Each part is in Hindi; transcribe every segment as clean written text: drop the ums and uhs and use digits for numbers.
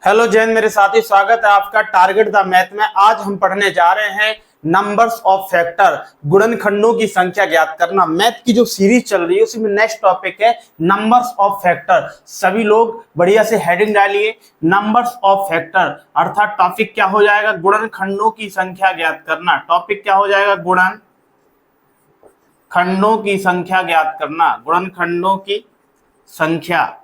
हेलो जैन मेरे साथी, स्वागत है आपका टारगेट द मैथ में। आज हम पढ़ने जा रहे हैं नंबर्स ऑफ फैक्टर, गुणनखंडों की संख्या ज्ञात करना। मैथ की जो सीरीज चल रही है उसी में नेक्स्ट टॉपिक है नंबर्स ऑफ फैक्टर। सभी लोग बढ़िया से हेडिंग डालिए, नंबर्स ऑफ फैक्टर, अर्थात टॉपिक क्या हो जाएगा, गुणनखंडों की संख्या ज्ञात करना। टॉपिक क्या हो जाएगा, गुणनखंडों की संख्या ज्ञात करना, गुणनखंडों की संख्या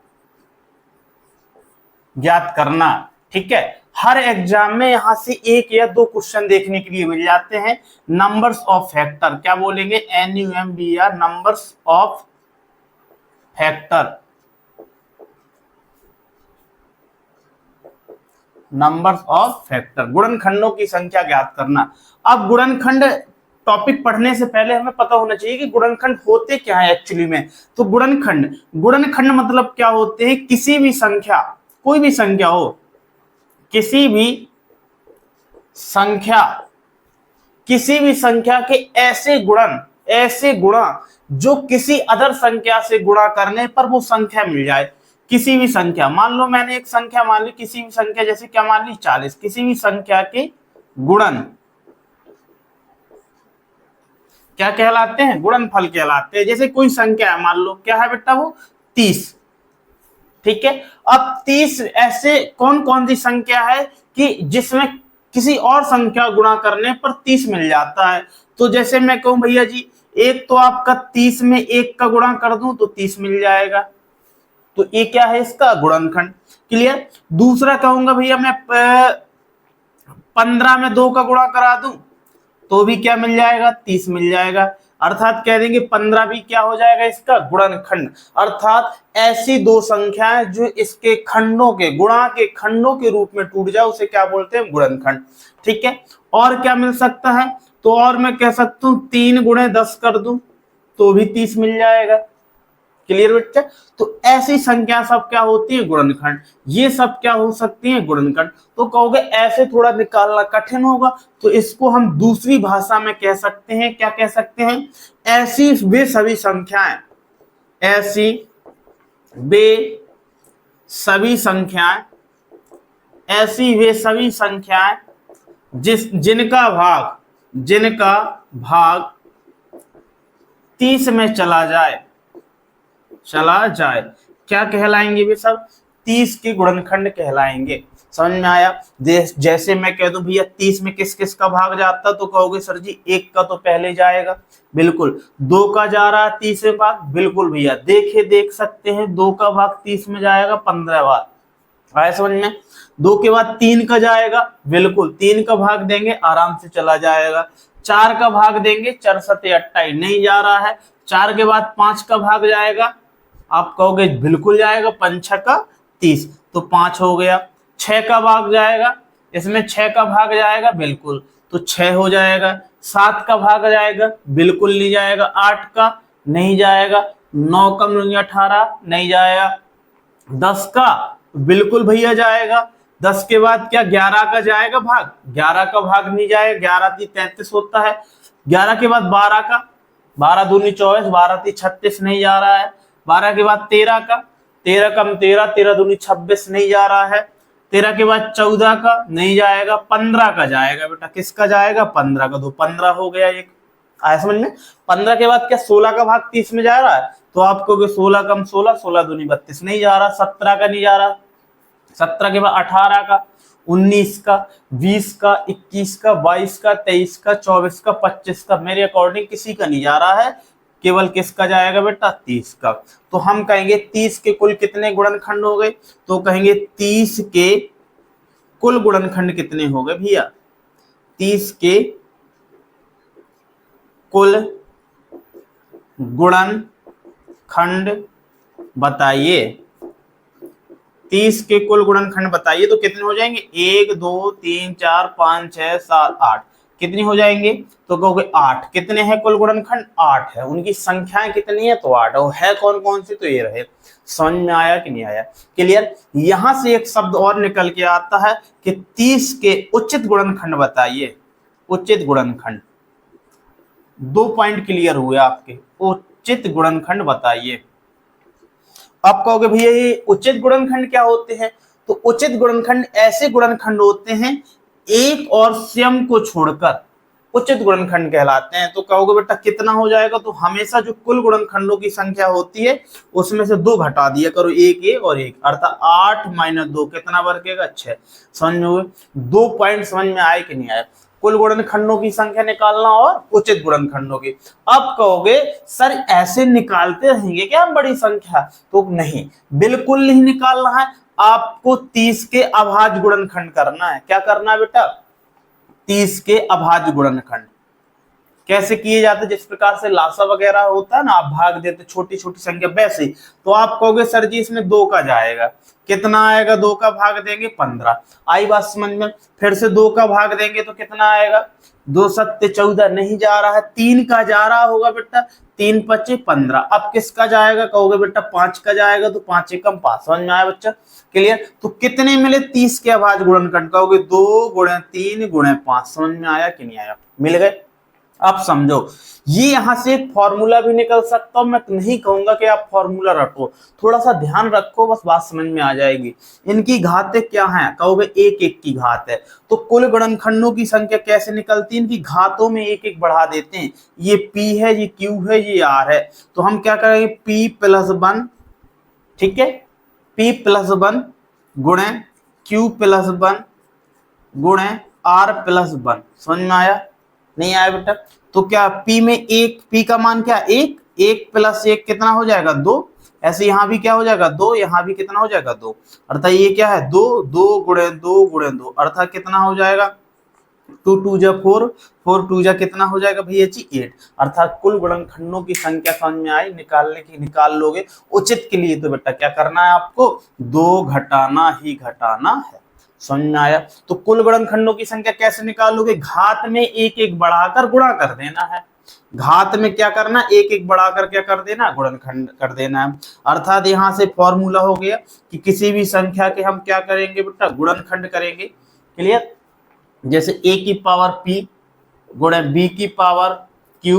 ज्ञात करना। ठीक है, हर एग्जाम में यहां से एक या दो क्वेश्चन देखने के लिए मिल जाते हैं। नंबर्स ऑफ फैक्टर क्या बोलेंगे, NUMBR, numbers of factor, numbers of factor, गुणनखंडों की संख्या ज्ञात करना। अब गुणनखंड टॉपिक पढ़ने से पहले हमें पता होना चाहिए कि गुणनखंड होते क्या है एक्चुअली में। तो गुणनखंड मतलब क्या होते हैं, किसी भी संख्या, कोई भी संख्या हो, किसी भी संख्या, किसी भी संख्या के ऐसे गुणा जो किसी अदर संख्या से गुणा करने पर वो संख्या मिल जाए। किसी भी संख्या, मान लो मैंने एक संख्या मान ली, किसी भी संख्या, जैसे क्या मान ली 40, किसी भी संख्या के गुणन क्या कहलाते हैं, गुणनफल कहलाते हैं। जैसे कोई संख्या है, मान लो क्या है बेटा वो 30। ठीक है, अब 30 ऐसे कौन कौन सी संख्या है कि जिसमें किसी और संख्या गुणा करने पर 30 मिल जाता है। तो जैसे मैं कहूं भैया जी, एक तो आपका 30 में एक का गुणा कर दूं तो 30 मिल जाएगा, तो ये क्या है, इसका गुणनखंड। क्लियर। दूसरा कहूंगा भैया मैं 15 में 2 का गुणा करा दूं तो भी क्या मिल जाएगा, 30 मिल जाएगा। अर्थात कह देंगे 15 भी क्या हो जाएगा, इसका गुणनखंड। अर्थात ऐसी दो संख्याएं जो इसके खंडों के, गुणा के खंडों के रूप में टूट जाए उसे क्या बोलते हैं, गुणनखंड। ठीक है, और क्या मिल सकता है, तो और मैं कह सकता हूं 3 गुणे 10 कर दूं तो भी 30 मिल जाएगा। क्लियर बच्चा। तो ऐसी संख्या सब क्या होती है, गुणनखंड। ये सब क्या हो सकती है, गुणनखंड। तो कहोगे ऐसे थोड़ा निकालना कठिन होगा, तो इसको हम दूसरी भाषा में कह सकते हैं, क्या कह सकते हैं, ऐसी वे सभी संख्याएं, ऐसी वे सभी संख्याएं, ऐसी वे सभी संख्याएं जिनका भाग 30 में चला जाए क्या कहलाएंगे वे सब, 30 के गुणनखंड कहलाएंगे। समझ में आया। जैसे मैं कह दूं भैया 30 में किस किस का भाग जाता, तो कहोगे सर जी 1 का तो पहले जाएगा, बिल्कुल। 2 का जा रहा है 30 में भाग, बिल्कुल भैया। देख सकते हैं 2 का भाग 30 में जाएगा 15 बार, आया समझ में। 2 के बाद 3 का जाएगा, बिल्कुल 3 का भाग देंगे आराम से चला जाएगा। 4 का भाग देंगे, 4 सते 28 नहीं जा रहा है। 4 के बाद 5 का भाग जाएगा, आप कहोगे बिल्कुल जाएगा, 5 का 30, तो 5 हो गया। 6 का भाग जाएगा, इसमें 6 का भाग जाएगा, बिल्कुल, तो 6 हो जाएगा। 7 का भाग जाएगा, बिल्कुल नहीं जाएगा। 8 का नहीं जाएगा। 9 का 18 नहीं जाएगा। 10 का बिल्कुल भैया जाएगा। 10 के बाद क्या 11 का जाएगा भाग, 11 का भाग नहीं जाएगा, 11 × 33 होता है। 11 के बाद 12 का, 12 दूनी 24, 12 × 36 नहीं जा रहा है। 12 के बाद 13 का, 13 कम 13, 13 दूनी 26 नहीं जा रहा है। 13 के बाद 14 का नहीं जाएगा। 15 का जाएगा बेटा, किसका जाएगा, 15 का, तो 15 हो गया एक, आया समझ में। 15 के बाद क्या 16 का भाग 30 में जा रहा है, तो आप कहोगे 16 कम 16, 16 दूनी 32 नहीं जा रहा। 17 का नहीं जा रहा। 17 के बाद 18 का, 19 का, 20 का, 21 का, 22 का, 23 का, 24 का, 25 का, मेरे अकॉर्डिंग किसी का नहीं जा रहा है, केवल किसका जाएगा बेटा, 30 का। तो हम कहेंगे 30 के कुल कितने गुणनखंड हो गए, तो कहेंगे 30 के कुल गुणनखंड कितने हो गए भैया, 30 के कुल गुणनखंड बताइए। 30 के कुल गुणनखंड बताइए, तो कितने हो जाएंगे, 1 2 3 4 5 6 7 8, कितनी हो जाएंगे, तो कहोगे 8। कितने हैं कुल गुणनखंड, 8 है। उनकी संख्याएं कितनी है, तो 8 है। कौन कौन सी, तो ये रहे। समझ में आया कि नहीं आया, क्लियर। यहां से एक शब्द और निकल के आता है कि 30 के उचित गुणनखंड बताइए, उचित गुणनखंड। 2 पॉइंट क्लियर हुए आपके, उचित गुणनखंड बताइए। आप कहोगे भैया ये उचित गुणनखंड क्या होते हैं, तो उचित गुणनखंड ऐसे गुणनखंड होते हैं एक और स्वयं को छोड़कर उचित गुणनखंड कहलाते हैं। तो कहोगे बेटा कितना हो जाएगा, तो हमेशा जो कुल गुणनखंडों की संख्या होती है उसमें से 2 घटा दिया करो, एक ए और एक, अर्थात 8 - 2 कितना बचेगा 6। समझ में 2 पॉइंट समझ में आए कि नहीं आए? कुल गुणनखंडों की संख्या निकालना और उचित गुणनखंडों की। अब कहोगे सर ऐसे निकालते रहेंगे क्या हम बड़ी संख्या? तो नहीं, बिल्कुल नहीं निकालना है, आपको 30 के अभाज्य गुणनखंड करना है। क्या करना है बेटा? 30 के अभाज्य गुणनखंड। कैसे किए जाते? जिस प्रकार से लासा वगैरह होता है ना, आप भाग देते छोटी छोटी संख्या, वैसे ही। तो आप कहोगे सर जी इसमें 2 का जाएगा, कितना आएगा? 2 का भाग देंगे 15। आई बात समझ में? फिर से 2 का भाग देंगे तो कितना आएगा? 2 सत्ते 14, नहीं जा रहा है। 3 का जा रहा होगा बेटा, 3 पचे 15। अब किसका जाएगा? कहोगे बेटा 5 का जाएगा, तो 5 एकम 5। समझ में आया बच्चा? क्लियर? तो कितने मिले 30 के अभाज्य गुणनखंड? कहोगे 2 × 3 × 5। समझ में आया कि नहीं आया? मिल गए? अब समझो, ये यहां से एक फॉर्मूला भी निकल सकता हूं। मैं नहीं कहूंगा कि आप फॉर्मूला रटो, थोड़ा सा ध्यान रखो, बस बात समझ में आ जाएगी। इनकी घातें क्या हैं? कहोगे 1 1 की घात है। तो कुल गुणनखंडों की संख्या कैसे निकलती है? इनकी घातों में 1 1 बढ़ा देते हैं। ये p है, ये q है, ये r है। तो हम क्या करेंगे? p + 1, ठीक है, p + 1 गुणे q + 1 गुणे r + 1। समझ में आया नहीं आया बेटा? तो क्या p में 1, p का मान क्या? 1, 1 + 1 कितना हो जाएगा? 2। ऐसे यहां भी क्या हो जाएगा? 2, यहां भी कितना हो जाएगा? 2। अर्थात ये क्या है? 2, 2 × 2 × 2, अर्थात कितना हो जाएगा? 2 2 जा 4, 4 2 जा कितना हो जाएगा भैया जी? 8। अर्थात कुल गुणनखंडों की संख्या समझ में आई? निकालने की निकाल लोगे। उचित के लिए तो बेटा क्या करना है आपको? 2 घटाना ही घटाना है। समझ में आया? तो कुल गुणनखंडों की संख्या कैसे निकालोगे? घात में 1 1 बढ़ाकर गुणा कर देना है। घात में क्या करना? 1 1 बढ़ाकर क्या कर देना? गुणनखंड कर देना है। अर्थात यहां से फॉर्मूला हो गया कि किसी भी संख्या के हम क्या करेंगे बेटा? गुणनखंड करेंगे। क्लियर? जैसे a की पावर p गुणे b की पावर q,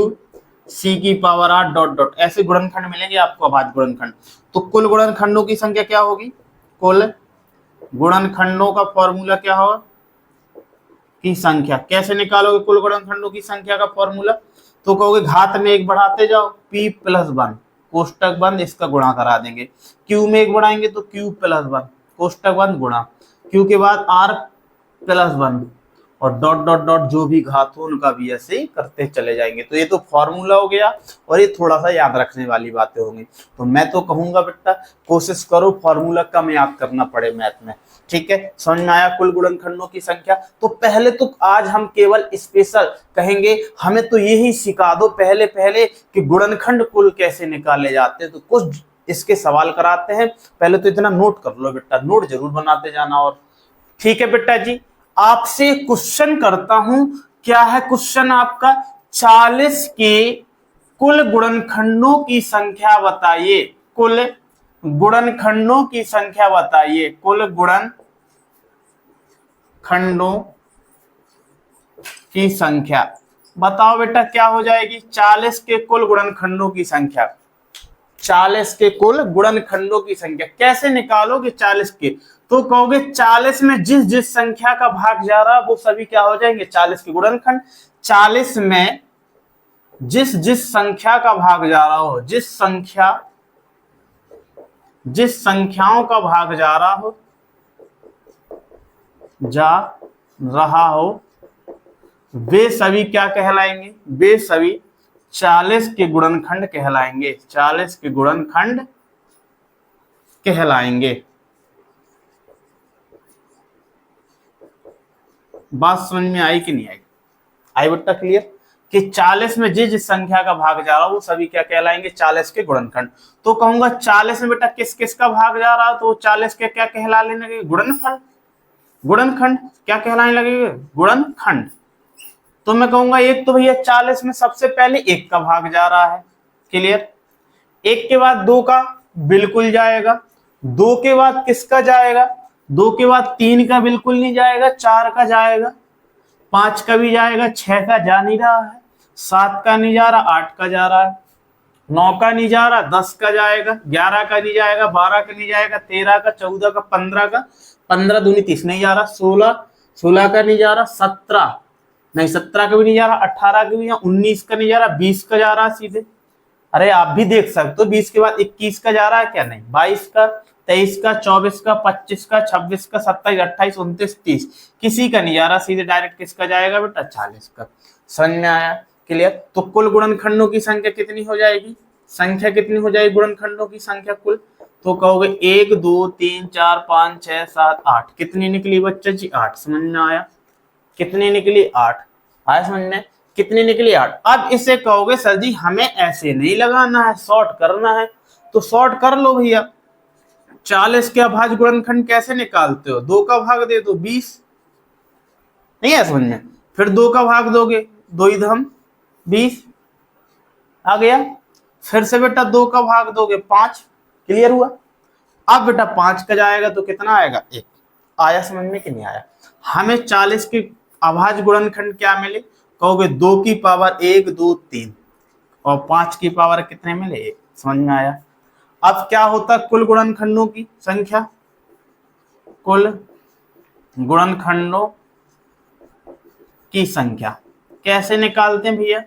c की पावर r डॉट डॉट, ऐसे गुणनखंड मिलेंगे आपको, अभाज्य गुणनखंड। तो कुल गुणनखंडों की संख्या क्या होगी? कुल गुणनखंडों का फॉर्मूला क्या होगा? की संख्या। कैसे निकालोगे कुल गुणनखंडों की संख्या का फॉर्मूला? तो कहोगे घात में 1 बढ़ाते जाओ, p + 1 कोष्टक बंद, इसका गुणा करा देंगे। q में 1 बढ़ाएंगे तो q + 1 कोष्टक बंद गुणा, q के बाद r + 1 और डॉट डॉट डॉट, जो भी घात हो उनका भी ऐसे ही करते चले जाएंगे। तो ये तो फॉर्मूला हो गया, और ये थोड़ा सा याद रखने वाली बातें होंगी। तो मैं तो कहूंगा बेटा कोशिश करो फॉर्मूला कम याद करना पड़े मैथ में। ठीक है, समझ में आया कुल गुणनखंडों की संख्या? तो पहले तो आज हम केवल स्पेशल कहेंगे, हमें तो यही सिखा दो पहले पहले कि गुणनखंड कुल कैसे निकाले जाते हैं। तो कुछ इसके सवाल कराते हैं, पहले तो इतना नोट कर लो बेटा, नोट जरूर बनाते जाना। और ठीक है बेटा जी, आपसे क्वेश्चन करता हूं। क्या है क्वेश्चन आपका? 40 के कुल गुणनखंडों की संख्या बताइए। कुल गुणनखंडों की संख्या बताइए। कुल गुणनखंडों की संख्या बताओ बेटा, क्या हो जाएगी? 40 के कुल गुणनखंडों की संख्या। 40 के कुल गुणनखंडों की संख्या कैसे निकालोगे 40 के? तो कहोगे 40 में जिस जिस संख्या का भाग जा रहा है वो सभी क्या हो जाएंगे? 40 के गुणनखंड। 40 में जिस जिस संख्या का भाग जा रहा हो, जिस संख्याओं का भाग जा रहा हो वे सभी क्या कहलाएंगे? वे सभी 40 के गुणनखंड कहलाएंगे। 40 के गुणनखंड कहलाएंगे। बात समझ में आई कि नहीं आई? आई बेटा क्लियर? कि 40 में जिस संख्या का भाग जा रहा हो वो सभी क्या कहलाएंगे? 40 के गुणनखंड। तो कहूंगा 40 में बेटा किस किस का भाग जा रहा है? तो 40 के क्या कहलाने लगेगा? गुणनफल, गुणनखंड क्या कहलाने लगेगा? गुणनखंड। तो मैं कहूंगा एक तो भैया 40 में सबसे पहले 1 का भाग जा रहा है। क्लियर? 1 के बाद 2 का बिल्कुल जाएगा, 2 के बाद किसका जाएगा? 2 के बाद 3 का बिल्कुल नहीं जाएगा, 4 का जाएगा, 5 का भी जाएगा, 6 का जा नहीं रहा है, 7 का नहीं जा रहा, 8 का जा रहा है, 9 का नहीं जा रहा, 10 का जाएगा, 11 का नहीं जाएगा, 12 का नहीं जाएगा, 13 का, 14 का, 15 का, 15 दूनी 30 नहीं जा रहा, 16 का नहीं जा रहा, 17 नहीं, 17 का भी नहीं जा रहा, 18 का भी नहीं, 19 का नहीं जा रहा, 20 का जा रहा सीधे। अरे आप भी देख सकते हो 20 के बाद 21 का जा रहा है क्या? नहीं। 22 का, 23 का, 24 का, 25 का, 26 का, 27, 28, 29, 30 किसी का नहीं जा रहा, सीधे डायरेक्ट किसका जाएगा बेटा? 40 का। समझ में आया? क्लियर? तो कुल गुणनखंडों की संख्या कितनी हो जाएगी? संख्या कितनी हो जाएगी गुणनखंडों की संख्या कुल? तो कहोगे 1 2 3 4 5 6 7 8। कितनी निकली बच्चा जी? 8। समझ में आया? कितनी निकली? 8। आया समझ में? कितनी निकली? 8। अब इसे कहोगे सर जी हमें ऐसे नहीं लगाना है, शॉर्ट करना है, तो शॉर्ट कर लो भैया। 40 के अभाज्य गुणनखंड कैसे निकालते हो? 2 का भाग दे दो, 20। नहीं है समझ में? फिर 2 का भाग दोगे, 2 इधम 20 आ गया। फिर से बेटा 2 का भाग दोगे, 5। क्लियर हुआ? अब बेटा 5 का जाएगा तो कितना आएगा? 1। आया समझ में कि नहीं आया? हमें 40 के अभाज्य गुणनखंड क्या मिले? कहोगे 2 की पावर 1 2 3 और 5 की पावर कितने मिले? 1। समझ में आया? अब क्या होता कुल गुणनखंडों की संख्या? कुल गुणनखंडों की संख्या कैसे निकालते हैं भैया?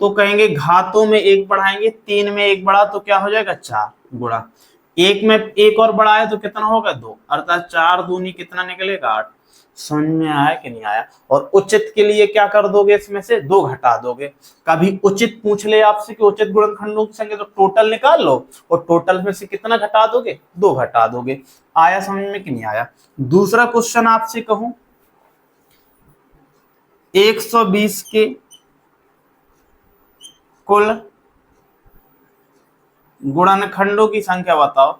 तो कहेंगे घातों में 1 बढ़ाएंगे, 3 में 1 बढ़ा तो क्या हो जाएगा? 4 गुणा 1 में 1 और बढ़ाया तो कितना होगा? 2, अर्थात 4 दूनी कितना निकलेगा? 8। समझ में आया कि नहीं आया? और उचित के लिए क्या कर दोगे? इसमें से 2 घटा दोगे। कभी उचित पूछ ले आपसे कि उचित गुणनखंडों की संख्या, तो टोटल निकाल लो और टोटल में से कितना घटा दोगे? 2 घटा दोगे। आया समझ में कि नहीं आया? दूसरा क्वेश्चन आपसे कहूं, 120 के कुल गुणनखंडों की संख्या बताओ।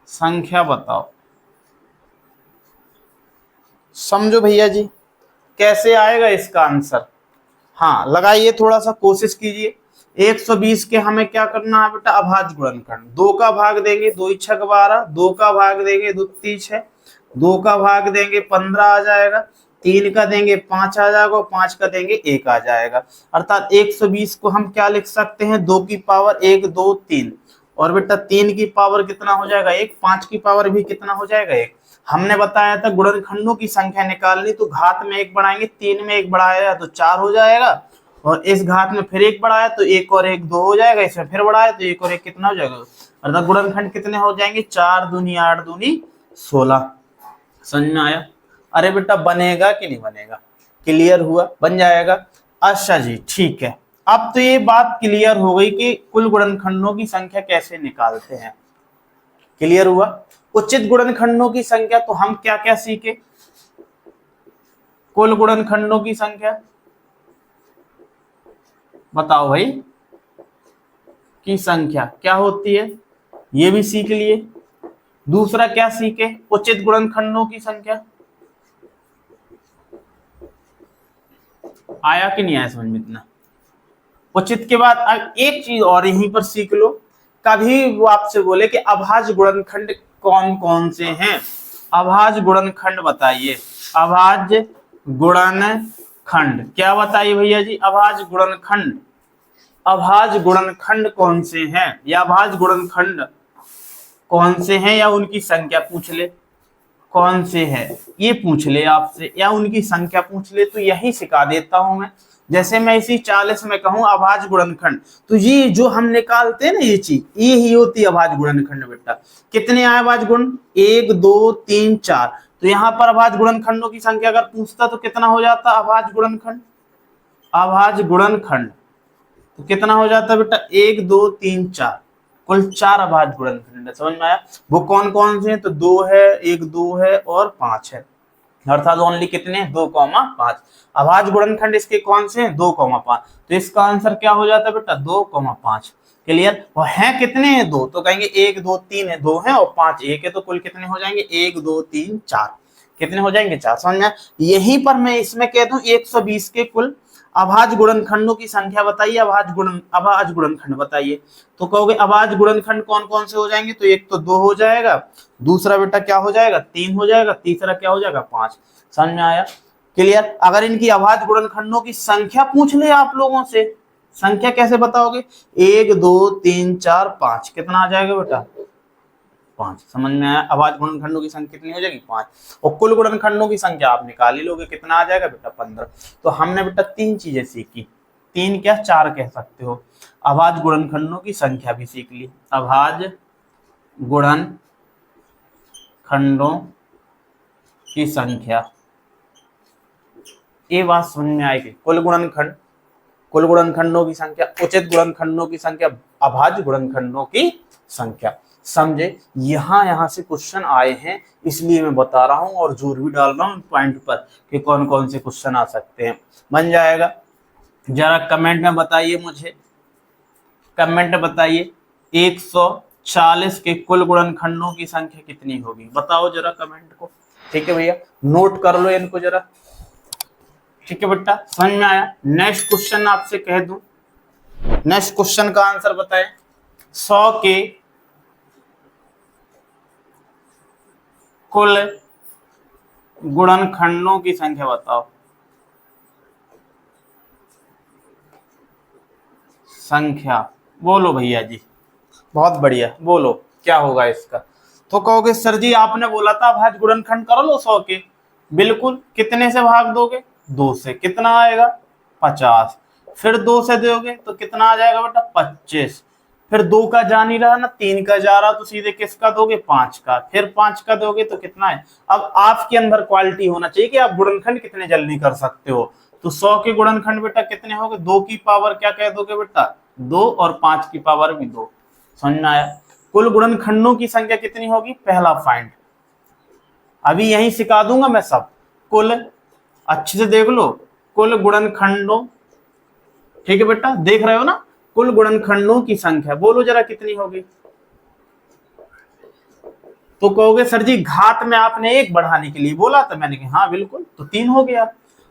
संख्या बताओ। समझो भैया जी कैसे आएगा इसका आंसर? हाँ लगाइए, थोड़ा सा कोशिश कीजिए। 120 के हमें क्या करना है बेटा? अभाज्य गुणनखंड। 2 का भाग देंगे, 2 छक 12, 2 का भाग देंगे, 2 तीन 6, 2 का भाग देंगे 15 आ जाएगा, 3 का देंगे 5 आ जाएगा, 5 का देंगे 1 आ जाएगा। अर्थात 120 को हम क्या लिख सकते हैं? 2 की पावर 1 2 3 और बेटा 3 की पावर कितना हो जाएगा? 1। 5 की पावर भी कितना हो जाएगा? 1। हमने बताया था गुणनखंडों की संख्या निकालनी, तो घात में 1 बढ़ाएंगे, 3 में 1 बढ़ाया तो 4 हो जाएगा, और इस घात में फिर 1 बढ़ाया तो 1 और 1 2 हो जाएगा, इसमें फिर बढ़ाया तो 1 और 1 कितना हो जाएगा? अर्थात गुणनखंड कितने हो जाएंगे? 4 दूनी 8 दूनी 16। समझ में आया? अरे बेटा बनेगा कि नहीं बनेगा? क्लियर हुआ? बन जाएगा। अच्छा जी ठीक है, अब तो ये बात क्लियर हो गई कि कुल गुणनखंडों की संख्या कैसे निकालते हैं। क्लियर हुआ? उचित गुणनखंडों की संख्या तो हम क्या क्या सीखे? कुल गुणनखंडों की संख्या बताओ भाई, की संख्या क्या होती है ये भी सीख लिए। दूसरा क्या सीखे? उचित गुणनखंडों की संख्या। आया कि नहीं आया समझ में इतना? उचित के बाद अब एक चीज और यहीं पर सीख लो। कभी वो आपसे बोले कि अभाज्य गुणनखंड कौन कौन से हैं? अभाज्य गुणनखंड बताइए। अभाज्य गुणनखंड क्या बताइए भैया जी? अभाज्य गुणनखंड। अभाज्य गुणनखंड कौन से हैं, या अभाज्य गुणनखंड कौन से हैं, या उनकी संख्या पूछ ले कौन से है, ये पूछ ले आपसे, या उनकी संख्या पूछ ले, तो यही सिखा देता हूं मैं। जैसे मैं इसी 40 में कहूं अभाज्य गुणनखंड, तो ये जो हम निकालते हैं ना ये चीज, ये ही होती है अभाज्य गुणनखंड बेटा। कितने आए अभाज्य गुण? 1 2 3 4। तो यहाँ पर अभाज्य गुणनखंडों की संख्या अगर पूछता तो कितना हो जाता अभाज्य गुणनखंड? अभाज्य गुणनखंड तो कितना हो जाता बेटा? 1 2 3 4, कुल 4 अभाज्य गुणनखंड। समझ में आया? वो कौन कौन से हैं? तो 2 है, 1 2 है और 5 है, अर्थात ओनली कितने? 2,5। अभाज्य गुणनखंड इसके कौन से हैं? 2,5। तो इसका आंसर क्या हो जाता है बेटा? 2,5। क्लियर? और है कितने हैं? 2। तो कहेंगे 1 2 3 है, 2 है और 5 1 है, तो कुल कितने हो जाएंगे? 1 2 3 4। कितने हो जाएंगे? 4। समझ में? यहीं पर मैं इसमें कह दूं 120 के कुल अभाज्य गुणनखंडों की संख्या बताइए। अभाज्य गुणनखंड बताइए। तो कहोगे अभाज्य गुणनखंड कौन कौन से हो जाएंगे? तो एक तो 2 हो जाएगा, दूसरा बेटा क्या हो जाएगा? 3 हो जाएगा, तीसरा क्या हो जाएगा? 5। समझ में आया? क्लियर। अगर इनकी अभाज्य गुणनखंडों की संख्या पूछ ले आप लोगों से, संख्या कैसे बताओगे, 1 2 3 4 5, कितना आ जाएगा बेटा, 5। समझ में आया। अभाज्य गुणनखंडों की संख्या कितनी हो जाएगी, 5। और कुल गुणनखंडों की संख्या आप निकाल ही लोगे, कितना आ जाएगा बेटा, 15। तो हमने बेटा 3 चीजें सीखी, 3 क्या 4 कह सकते हो। अभाज्य गुणनखंडों की संख्या भी सीख ली, अभाज्य गुणनखंडों की संख्या, ये बात समझ में आएगी। कुल गुणनखंडों की संख्या, उचित गुणनखंडों की संख्या, अभाज्य गुणनखंडों की संख्या, समझे। यहां से क्वेश्चन आए हैं, इसलिए मैं बता रहा हूं और जोर भी डाल रहा हूं पॉइंट पर कि कौन कौन से क्वेश्चन आ सकते हैं। बन जाएगा, जरा कमेंट में बताइए मुझे, कमेंट में बताइए 140 के कुल गुणनखंडों की संख्या कितनी होगी, बताओ जरा कमेंट को। ठीक है भैया, नोट कर लो इनको जरा। ठीक है बेटा, समझ में आया। नेक्स्ट क्वेश्चन आपसे कह दूं, नेक्स्ट क्वेश्चन का आंसर बताएं। 100 के कुल गुणनखंडों की संख्या बताओ। संख्या बोलो भैया जी, बहुत बढ़िया, बोलो क्या होगा इसका। तो कहोगे सर जी आपने बोला था अभाज्य गुणनखंड कर लो 100 के, बिल्कुल। कितने से भाग दोगे, 2 से, कितना आएगा 50। फिर 2 से दोगे तो कितना आ जाएगा बेटा, 25। फिर 2 का जा नहीं रहा ना, 3 का जा रहा, तो सीधे किसका दोगे, 5 का। फिर 5 का दोगे तो कितना है। अब आपके अंदर क्वालिटी होना चाहिए कि आप गुणनखंड कितने जल्दी कर सकते हो। तो 100 के गुणनखंड बेटा कितने हो गए, 2 की पावर क्या कह दोगे बेटा, 2, और 5 की पावर भी 2। समझ में आया। कुल गुणनखंडों की संख्या कितनी होगी, पहला फाइंड, अभी यही सिखा दूंगा मैं सब। कुल, अच्छे से देख लो, कुल गुणनखंडों, ठीक है बेटा, देख रहे हो ना, कुल गुणनखंडों की संख्या बोलो जरा कितनी होगी। तो कहोगे सर जी घात में आपने 1 बढ़ाने के लिए बोला था, मैंने कहा हाँ बिल्कुल, तो 3 हो गया।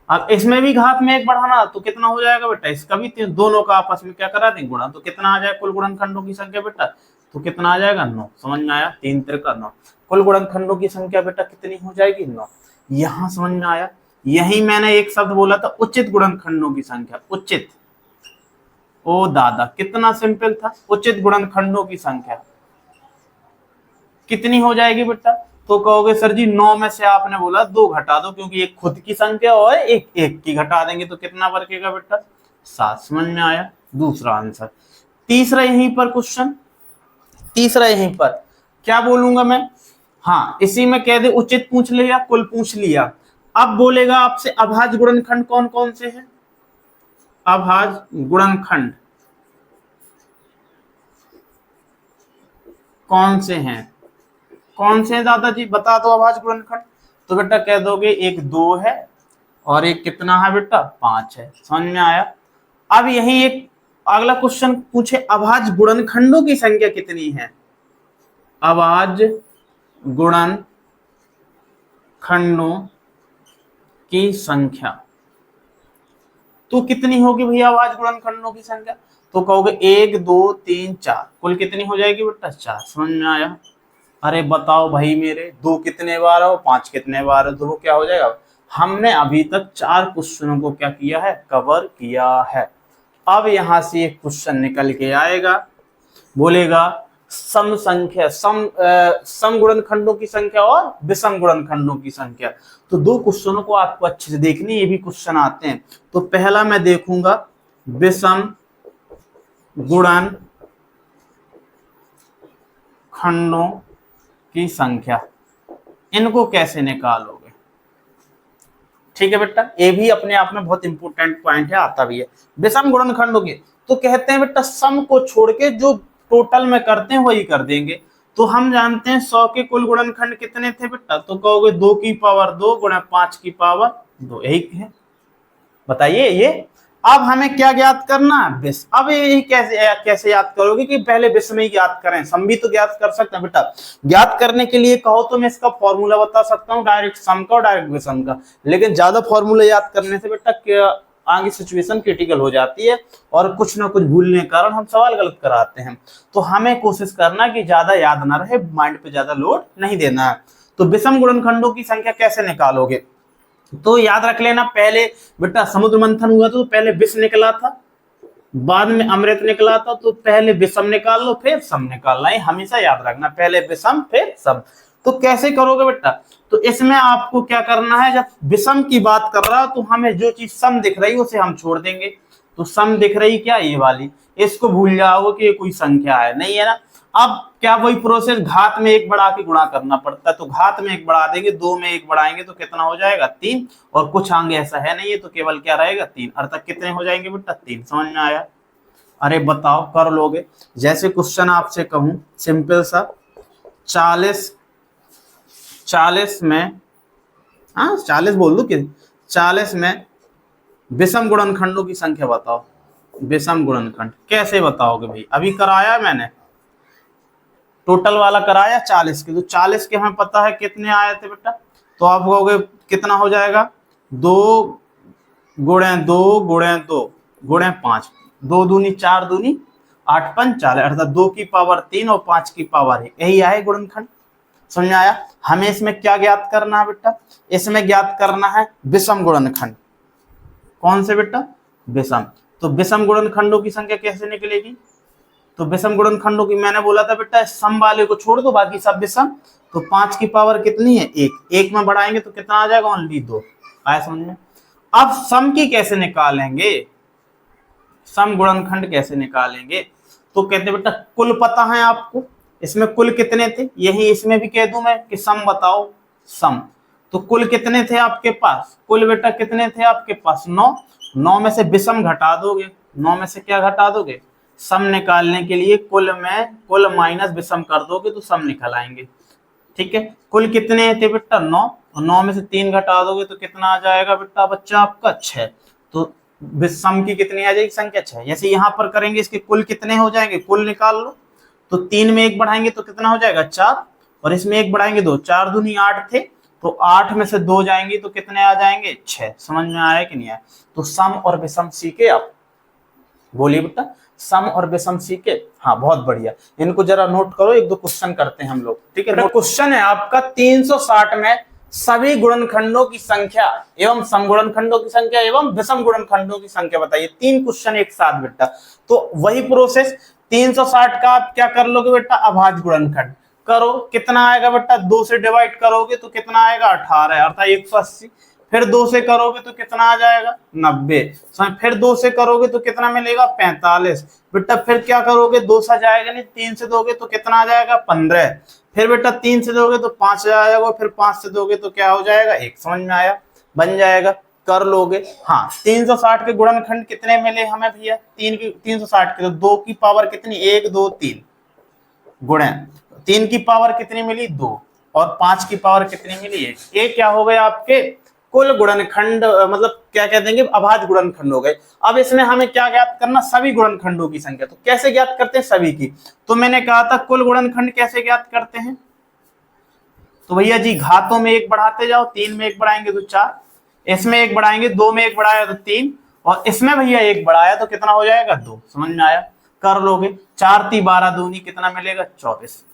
अब इसमें भी घात में 1 बढ़ाना तो कितना हो जाएगा बेटा, इसका भी 3, दोनों का आपस में क्या करा देंगे, गुणा। तो कितना आ जाएगा कुल गुणनखंडों की संख्या बेटा, तो कितना आ जाएगा, 9। समझ में आया, 3 3 9। कुल गुणनखंडों की संख्या बेटा कितनी हो जाएगी, 9। यहां समझ में आया। यही मैंने एक शब्द बोला था, उचित गुणनखंडों की संख्या, उचित। ओ दादा कितना सिंपल था, उचित गुणनखंडों की संख्या कितनी हो जाएगी बेटा। तो कहोगे सर जी 9 में से आपने बोला 2 घटा दो, क्योंकि एक खुद की संख्या और एक की घटा देंगे तो कितना बचेगा बेटा, 7। समझ में आया, दूसरा आंसर। तीसरा यहीं पर क्वेश्चन, तीसरा यहीं पर क्या बोलूंगा मैं, हाँ इसी में कह दे उचित पूछ लिया, कुल पूछ लिया। अब बोलेगा आपसे अभाज्य गुणनखंड कौन कौन से हैं, अभाज्य गुणनखंड कौन से हैं, कौन से हैं दादाजी बता दो अभाज्य गुणनखंड। तो बेटा कह दोगे एक 2 है और एक कितना है बेटा, 5 है। समझ में आया। अब यही एक अगला क्वेश्चन पूछे, अभाज्य गुणनखंडों की संख्या कितनी है, अभाज्य गुणनखंडों की संख्या तो कितनी होगी भैया अभाज्य गुणनखंडों की संख्या। तो कहोगे 1 2 3 4, कुल कितनी हो जाएगी बेटा, 4। समझ में आया। अरे बताओ भाई मेरे, 2 कितने बार है, 5 कितने बार है, तो वो क्या हो जाएगा। हमने अभी तक 4 क्वेश्चनों को क्या किया है, कवर किया है। अब यहां से एक क्वेश्चन निकल के आएगा, बोलेगा सम संख्या, सम गुणनखंडों की संख्या और विषम गुणनखंडों की संख्या। तो 2 क्वेश्चनों को आपको अच्छे से देखनी, ये भी क्वेश्चन आते हैं। तो पहला मैं देखूंगा विषम गुणनखंडों की संख्या, इनको कैसे निकालोगे। ठीक है बेटा, ये भी अपने आप में बहुत इंपॉर्टेंट पॉइंट है, आता भी है। विषम गुणनखंडों के तो कहते हैं बेटा सम को छोड़ के जो टोटल में करते हैं वही कर देंगे। तो हम जानते हैं 100 के कुल गुणनखंड कितने थे बेटा, तो कहोगे 2 की पावर 2 गुणा 5 की पावर 2, यही है। बताइए ये। अब हमें क्या ज्ञात करना है, विष। अब ये कैसे याद करोगे कि पहले विष में ही ज्ञात करें, सम भी तो ज्ञात कर सकते हैं बेटा। ज्ञात करने के लिए कहो तो मैं इसका फॉर्मूला बता सकता हूँ, डायरेक्ट सम का और डायरेक्ट विषम का। लेकिन ज्यादा फॉर्मूला याद करने से बेटा आगे सिचुएशन क्रिटिकल हो जाती है और कुछ ना कुछ भूलने के कारण हम सवाल गलत कराते हैं। तो हमें कोशिश करना कि ज्यादा याद ना रहे, माइंड पे ज्यादा लोड नहीं देना है। तो विषम गुणनखंडों की संख्या कैसे निकालोगे, तो याद रख लेना, पहले बेटा समुद्र मंथन हुआ तो पहले विष निकला था, बाद में अमृत निकला था, तो पहले विषम निकाल लो फिर सम निकालना है, हमेशा याद रखना, पहले विषम फिर सम। तो कैसे करोगे बेटा, तो इसमें आपको क्या करना है, जब विषम की बात कर रहा तो हमें जो चीज सम दिख रही उसे हम छोड़ देंगे। तो सम दिख रही क्या, ये वाली, इसको भूल जाओगे कि ये कोई संख्या है, नहीं है ना। अब क्या वही प्रोसेस, घात में एक बढ़ा के गुणा करना पड़ता है, तो घात में एक बढ़ा देंगे, दो में एक बढ़ाएंगे तो कितना हो जाएगा, 3, और कुछ आगे ऐसा है नहीं है, तो केवल क्या रहेगा, 3, अर्थात कितने हो जाएंगे बेटा, 3। समझ में आया। अरे बताओ कर लोगे। जैसे क्वेश्चन आपसे कहूं सिंपल सा, 40 में, हाँ 40 बोल दो कि 40 में विषम गुणनखंडों की संख्या बताओ। विषम गुणनखंड कैसे बताओगे भाई, अभी कराया मैंने, टोटल वाला कराया 40 की, तो 40 के हमें पता है कितने आए थे बेटा, तो आप कहोगे कितना हो जाएगा, 2 गुणे 2 गुणे 2 गुणे 5, 2 दूनी 4 दूनी 8 5 40, अर्थात 2 की पावर 3 और 5 की पावर 1, यही आए गुणनखंड। समझ में आया। हमें इसमें क्या ज्ञात करना है बेटा, इसमें ज्ञात करना है विषम गुणनखंड। कौन से बेटा, विषम। तो विषम गुणनखंडों की संख्या कैसे निकलेगी, तो विषम गुणनखंडों की मैंने बोला था बेटा, सम वाले को छोड़ दो बाकी सब विषम। तो 5 की पावर कितनी है, 1, 1 में बढ़ाएंगे तो कितना आ जाएगा, ओनली 2। आया समझ में। अब सम की कैसे निकालेंगे, सम गुणनखंड कैसे निकालेंगे, तो कहते बेटा कुल पता है आपको, इसमें कुल कितने थे, यही इसमें भी कह दूं मैं कि सम बताओ, सम। तो कुल कितने थे आपके पास, कुल बेटा कितने थे आपके पास, 9। 9 में से विषम घटा दोगे, 9 में से क्या घटा दोगे, सम निकालने के लिए कुल में कुल माइनस विषम कर दोगे तो सम निकल आएंगे। ठीक है, कुल कितने थे बेटा, 9, और 9 में से 3 घटा दोगे तो कितना आ जाएगा बेटा बच्चा आपका, 6। तो सम की कितनी आ जाएगी संख्या, 6। जैसे यहाँ पर करेंगे, इसके कुल कितने हो जाएंगे, कुल निकाल लो, तो 3 में 1 बढ़ाएंगे तो कितना हो जाएगा, 4, और इसमें 1 बढ़ाएंगे 2, 4 दूनी 8 थे, तो 8 में से 2 जाएंगे तो कितने आ जाएंगे, 6। समझ में आया कि नहीं आया। तो सम और विषम सीखे आप, बोलिए बेटा, सम और विषम सीखे, हाँ बहुत बढ़िया। इनको जरा नोट करो, एक दो क्वेश्चन करते हैं हम लोग, ठीक है। क्वेश्चन है आपका 360 में सभी गुणनखंडों की संख्या एवं सम गुणनखंडों की संख्या एवं विषम गुणनखंडों की संख्या बताइए। 3 क्वेश्चन एक साथ बेटा, तो वही प्रोसेस 360 का आप क्या कर लोगे बेटा, अभाज्य गुणनखंड करो, कितना आएगा बेटा, 2 से डिवाइड करोगे तो कितना आएगा, 18, अर्थात 180। फिर 2 से करोगे तो कितना आ जाएगा, 90। फिर 2 से करोगे तो कितना मिलेगा, 45। बेटा फिर क्या करोगे, 2 से जाएगा नहीं, 3 से दोगे तो कितना आ जाएगा, 15। फिर बेटा 3 से दोगे तो 5 आ जाएगा, फिर 5 से दोगे तो क्या हो जाएगा, 1। समझ में आया, बन जाएगा, कर लोगे। हाँ 360 के गुणनखंड कितने मिले हमें भैया, 360 के, तो 2 की पावर कितनी, 1 2 3 गुणे 3 की पावर कितनी मिली, 2, और 5 की पावर कितनी मिली, 1। ये क्या हो गए आपके कुल गुणनखंड, मतलब क्या कह देंगे, अभाज्य गुणनखंड हो गए। अब इसमें हमें क्या ज्ञात करना, सभी गुणनखंडों की संख्या। तो कैसे ज्ञात करते हैं सभी की, तो मैंने कहा था कुल गुणनखंड कैसे ज्ञात करते हैं, तो भैया जी घातों में 1 बढ़ाते जाओ, 3 में 1 बढ़ाएंगे तो 4, इसमें 1 बढ़ाएंगे, 2 में 1 बढ़ाया तो 3, और इसमें भैया 1 बढ़ाया तो कितना हो जाएगा, 2। समझ में आया, कर लोगे। 4 × 12 दूनी कितना मिलेगा, 24।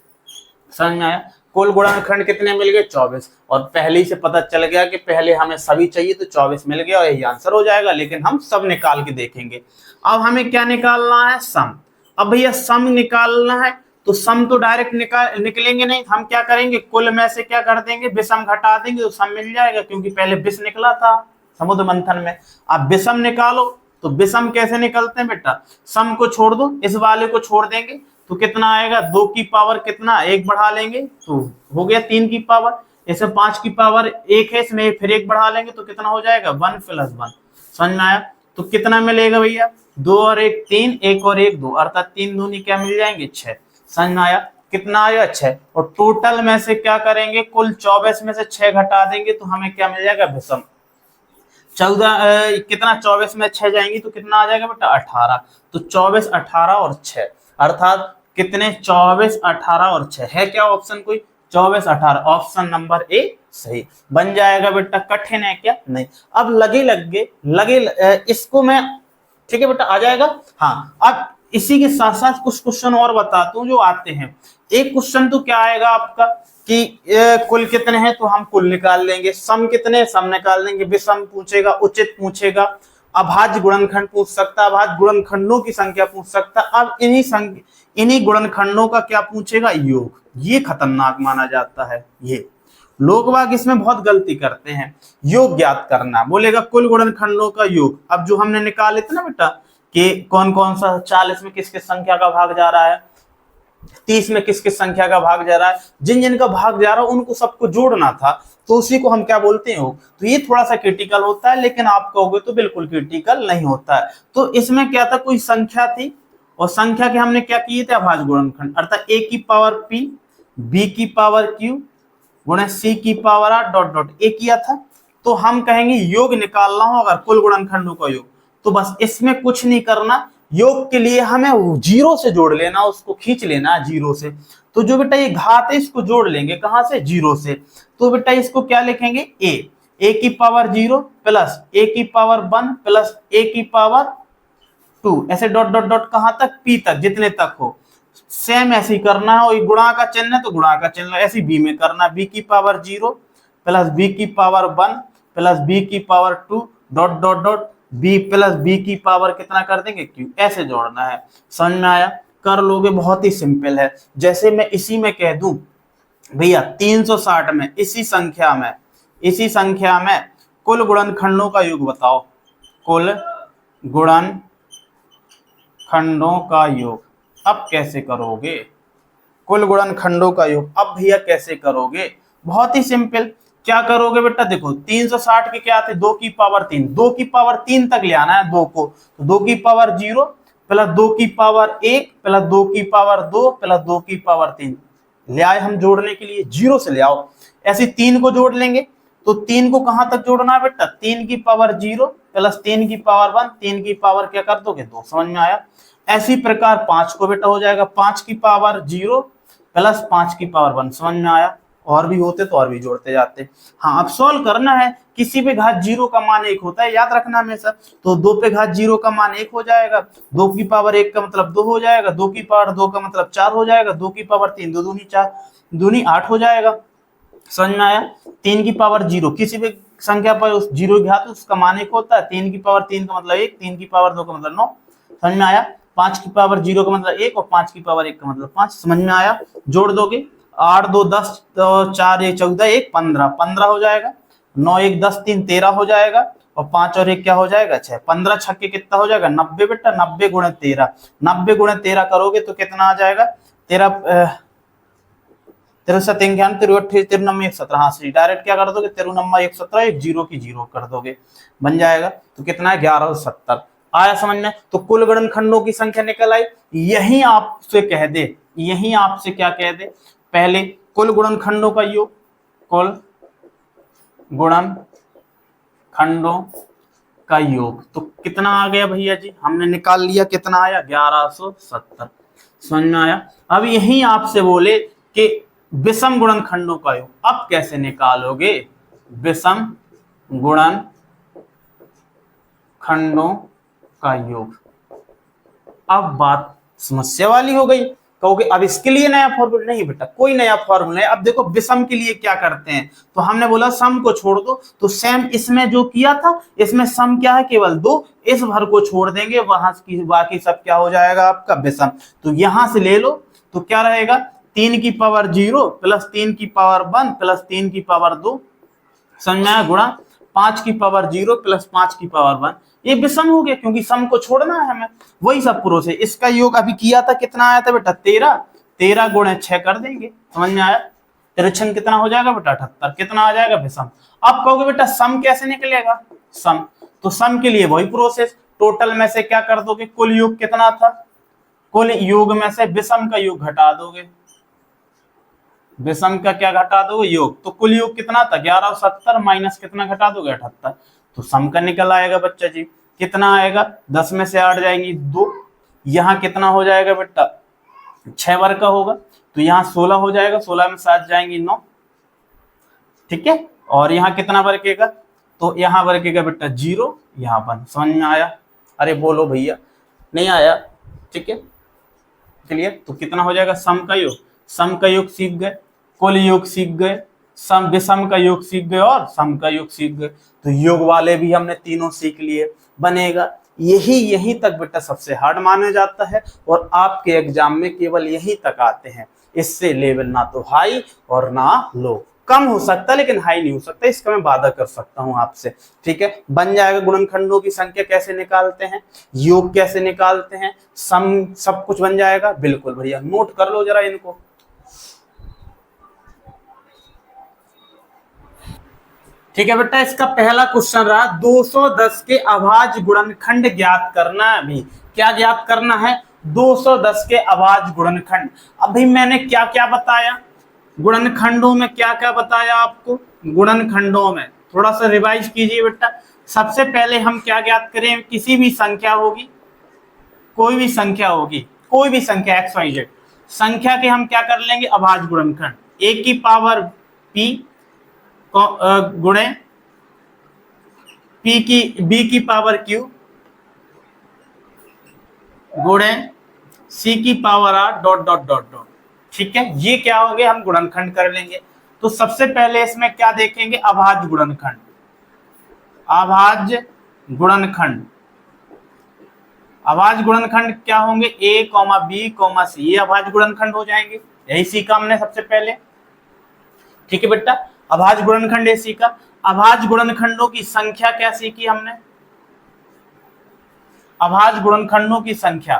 समझ में आया। कुल गुणनखंड कितने मिल गए, 24, और पहले से पता चल गया कि पहले हमें सभी चाहिए तो 24 मिल गया और यही आंसर हो जाएगा, लेकिन हम सब निकाल के देखेंगे। अब हमें क्या निकालना है, सम। अब भैया सम निकालना है, तो सम तो डायरेक्ट निकलेंगे नहीं, हम क्या करेंगे, कुल में से क्या कर देंगे, विषम घटा देंगे तो सम मिल जाएगा, क्योंकि पहले विष निकला था समुद्र मंथन में। अब विषम निकालो, तो विषम कैसे निकलते हैं बेटा, सम को छोड़ दो, इस वाले को छोड़ देंगे तो कितना आएगा, 2 की पावर कितना, 1 बढ़ा लेंगे तो हो गया 3 की पावर, ऐसे 5 की पावर 1 है, इसमें फिर 1 बढ़ा लेंगे तो कितना हो जाएगा, 1 + 1। समझ में आया। तो कितना मिलेगा भैया, 2 और 1 3, 1 और 1 2, अर्थात 3 दूनी क्या मिल जाएंगे, 6। समझ में आया, कितना आया, 6। और टोटल में से क्या करेंगे, कुल 24 में से 6 घटा देंगे तो हमें क्या मिल जाएगा, विषम। 14 कितना, 24 में 6 जाएंगी तो कितना आ जाएगा बेटा, 18। तो 24 18 और 6, अर्थात कितने, 24 18 और 6 है क्या ऑप्शन कोई, 24 18, ऑप्शन नंबर ए सही बन जाएगा बेटा। कठिन है क्या, नहीं। अब लगे इसको मैं, ठीक है बेटा, आ जाएगा। हाँ अब इसी के साथ साथ कुछ क्वेश्चन और बताता हूं जो आते हैं। एक क्वेश्चन तो क्या आएगा आपका कि कुल कितने हैं तो हम कुल निकाल लेंगे, सम कितने सम निकाल लेंगे, विषम पूछेगा, उचित पूछेगा, अभाज्य गुणनखंड पूछ सकता है, अभाज्य गुणनखंडों की संख्या पूछ सकता है। अब इन्हीं गुणनखंडों का क्या पूछेगा, योग। ये खतरनाक माना जाता है। ये लोग बाग इसमें बहुत गलती करते हैं, योग ज्ञात करना, बोलेगा कुल गुणनखंडों का योग। अब जो हमने निकाले थे ना बेटा कि कौन कौन सा 40 में किस किस संख्या का भाग जा रहा है, 30 में किस किस संख्या का भाग जा रहा है, जिन जिन का भाग जा रहा है उनको सबको जोड़ना था, तो उसी को हम क्या बोलते हैं। तो ये थोड़ा सा क्रिटिकल होता है, लेकिन आप कहोगे तो बिल्कुल क्रिटिकल नहीं होता है। तो इसमें क्या था, कोई संख्या थी और संख्या के हमने क्या किए थे, अभाज्य गुणनखंड, अर्थात a की पावर p, b की पावर q गुणे c की power r dot dot a किया था। तो हम कहेंगे योग निकालना हो अगर कुल गुणनखंडों का योग, तो बस इसमें कुछ नहीं करना, योग के लिए हमें जीरो से जोड़ लेना, उसको खींच लेना जीरो से। तो जो बेटा ये घात है इसको जोड़ लेंगे कहां से, जीरो से। तो बेटा इसको क्या लिखेंगे, a की पावर 0 प्लस a की पावर 1 प्लस a की पावर 2, ऐसे डॉट डॉट डॉट कहां तक, p तक, जितने तक हो। सेम ऐसे ही करना है, और गुणा का चिन्ह है तो गुणा का चिन्ह ऐसे b में करना, b की पावर 0 प्लस b की पावर 1 प्लस b की power 2 dot dot dot b plus b की पावर कितना कर देंगे, q, ऐसे जोड़ना है। समझ में आया, कर लोगे, बहुत ही सिंपल है। जैसे मैं इसी में कह दूं भैया 360 में इसी संख्या में कुल गुणनखंडों का योग बताओ, कुल गुणनखंडों का योग। अब कैसे करोगे कुल गुणनखंडों का योग, अब भैया कैसे करोगे, बहुत ही सिंपल। क्या करोगे बेटा, देखो 360 के क्या थे, 2 की पावर 3, 2 की पावर 3 तक ले आना है 2 को, तो 2 की पावर 0 प्लस 2 की पावर 1 प्लस 2 की पावर 2 प्लस 2 की पावर 3 ले आए हम जोड़ने के लिए, जीरो से ले आओ। ऐसे 3 को जोड़ लेंगे, तो 3 को कहां तक जोड़ना है बेटा, 3 की पावर 0 प्लस 3 की पावर 1, 3 की पावर क्या कर दोगे, 2। समझ में आया। ऐसी प्रकार 5 को बेटा हो जाएगा 5 की पावर 0 प्लस 5 की पावर 1। समझ में आया, और भी होते तो और भी जोड़ते जाते। हाँ, अब सॉल्व करना है, किसी पे घात 0 का मान 1 होता है, याद रखना हमेशा। तो 2 पे घात 0 का मान 1 हो जाएगा, 2 की पावर 1 का मतलब 2 हो जाएगा, 2 की पावर 2 का मतलब 4 हो जाएगा, 2 की पावर 3 2 दूनी 4 दूनी 8 हो जाएगा। समझ में आया। 3 की पावर 0, किसी भी संख्या पर उस 0 घात उसका मान 1 होता है, 3 की पावर 3 का मतलब 1, 3 की पावर 2 का मतलब 9। समझ में आया। 5 की पावर 0 का मतलब 1 और 5 की पावर 1 का मतलब 5। समझ में आया। जोड़ दोगे, 8 2 10 तो 4 1 14 1 15 15 हो जाएगा, 9 1 10 3 13 हो जाएगा, और 5 और 1 क्या हो जाएगा 6, 15 छक्के कितना हो जाएगा 90 बेटा, 90 गुणे 13, 90 गुणे 13 करोगे तो कितना आ जाएगा, 13 17 हाँ सही, डायरेक्ट क्या कर दोगे, 13 117 एक जीरो की जीरो कर दोगे, बन जाएगा। तो कितना है 1170। आया समझ में। तो कुल गुणनखंडों की संख्या निकल आई। यही आपसे कह दे, यही आपसे क्या कह दे, पहले कुल गुणनखंडों का योग, कुल गुणनखंडों का योग, तो कितना आ गया भैया जी, हमने निकाल लिया, कितना आया 1170। समझ में आया। अब यही आपसे बोले कि विषम गुणनखंडों का योग, अब कैसे निकालोगे विषम गुणनखंडों का योग। अब बात समस्या वाली हो गई, कहोगे अब इसके लिए नया फॉर्मूला, नहीं बेटा कोई नया फॉर्मूला है। अब देखो विषम के लिए क्या करते हैं, तो हमने बोला सम को छोड़ दो, तो सेम इसमें जो किया था, इसमें सम क्या है केवल 2, इस भर को छोड़ देंगे, वहां की बाकी सब क्या हो जाएगा आपका विषम। तो यहां से ले लो, तो क्या रहेगा 3 की पावर 0 प्लस 3 की पावर 1 प्लस 3 की पावर 2, समझ में आया, गुणा 5 की पावर 0 प्लस 5 की पावर 1। ये विषम हो गया क्योंकि सम को छोड़ना है हमें, वही सब प्रोसेस। इसका योग अभी किया था, कितना आया था बेटा 13, 13 गुणे 6 कर देंगे। समझ में आया। 13 कितना हो जाएगा बेटा 78, कितना आ जाएगा विषम। अब कहोगे बेटा सम कैसे निकलेगा, सम, तो सम के लिए वही प्रोसेस, टोटल में से क्या कर दोगे, कुल योग कितना था, कुल योग में से विषम का योग घटा दोगे, विषम का क्या घटा दोगे योग, तो कुल योग कितना था 1170 माइनस कितना घटा दोगे 78, तो सम का निकल आएगा बच्चा जी। कितना आएगा, 10 में से 8 जाएंगी 2, यहाँ कितना हो जाएगा बेटा 6 वर्ग का होगा, तो यहाँ 16 हो जाएगा, 16 में 7 जाएंगी 9, ठीक है। और यहाँ कितना वर्गेगा, तो यहाँ वर्गेगा बेटा 0, यहाँ 1। समझ में आया। अरे बोलो भैया, नहीं आया, ठीक है क्लियर। तो कितना हो जाएगा सम का योग, सम का योग सीख गए, कुल योग सीख गए, सम विषम का योग सीख गए और सम का योग सीख गए। तो योग वाले भी हमने तीनों सीख लिए, बनेगा। यही तक बेटा सबसे हार्ड माना जाता है और आपके एग्जाम में केवल यही तक आते हैं। इससे लेवल ना तो हाई और ना लो, कम हो सकता है लेकिन हाई नहीं हो सकता, इसका मैं वादा कर सकता हूं आपसे। ठीक है, बन जाएगा। गुणनखंडों की संख्या कैसे निकालते हैं, योग कैसे निकालते हैं, सम, सब कुछ बन जाएगा। बिल्कुल भैया, नोट कर लो जरा इनको। ठीक है बेटा, इसका पहला क्वेश्चन रहा 210 के अभाज्य गुणनखंड ज्ञात करना। अभी क्या ज्ञात करना है, 210 के अभाज्य गुणनखंड। अभी मैंने क्या क्या बताया गुणनखंडों में, क्या क्या बताया आपको गुणनखंडों में, थोड़ा सा रिवाइज कीजिए बेटा। सबसे पहले हम क्या ज्ञात करें, किसी भी संख्या होगी, कोई भी संख्या होगी, कोई भी संख्या XYZ संख्या के हम क्या कर लेंगे, अभाज्य गुणनखंड। a की पावर p गुणे b की पावर q गुणे c की power r dot dot dot dot. ठीक है, ये क्या हो गए, हम गुणनखंड कर लेंगे। तो सबसे पहले इसमें क्या देखेंगे, अभाज्य गुणनखंड। अभाज्य गुणनखंड, अभाज्य गुणनखंड क्या होंगे, a, b, c, ये अभाज्य गुणनखंड हो जाएंगे। यही सीखा हमने सबसे पहले। ठीक है बेटा, अभाज्य गुणनखंड ये सीखा। अभाज्य गुणनखंडों की संख्या क्या सीखी हमने, अभाज्य गुणनखंडों की संख्या।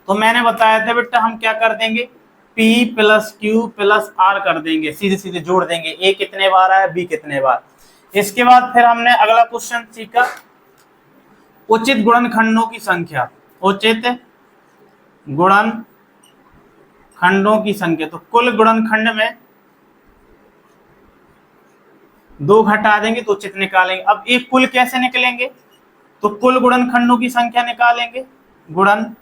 तो मैंने बताया था बेटा, हम क्या कर देंगे, p plus q plus r कर देंगे, सीधे सीधे जोड़ देंगे, a कितने बार आया, b कितने बार। इसके बाद फिर हमने अगला क्वेश्चन सीखा, उचित गुणनखंडों की संख्या, उचित गुणनखंडों की संख्या। तो कुल गुणनखंड में 2 घटा देंगे तो उचित निकालेंगे। अब एक कुल कैसे निकलेंगे, तो कुल गुणनखंडों की संख्या निकालेंगे, गुणनखंडों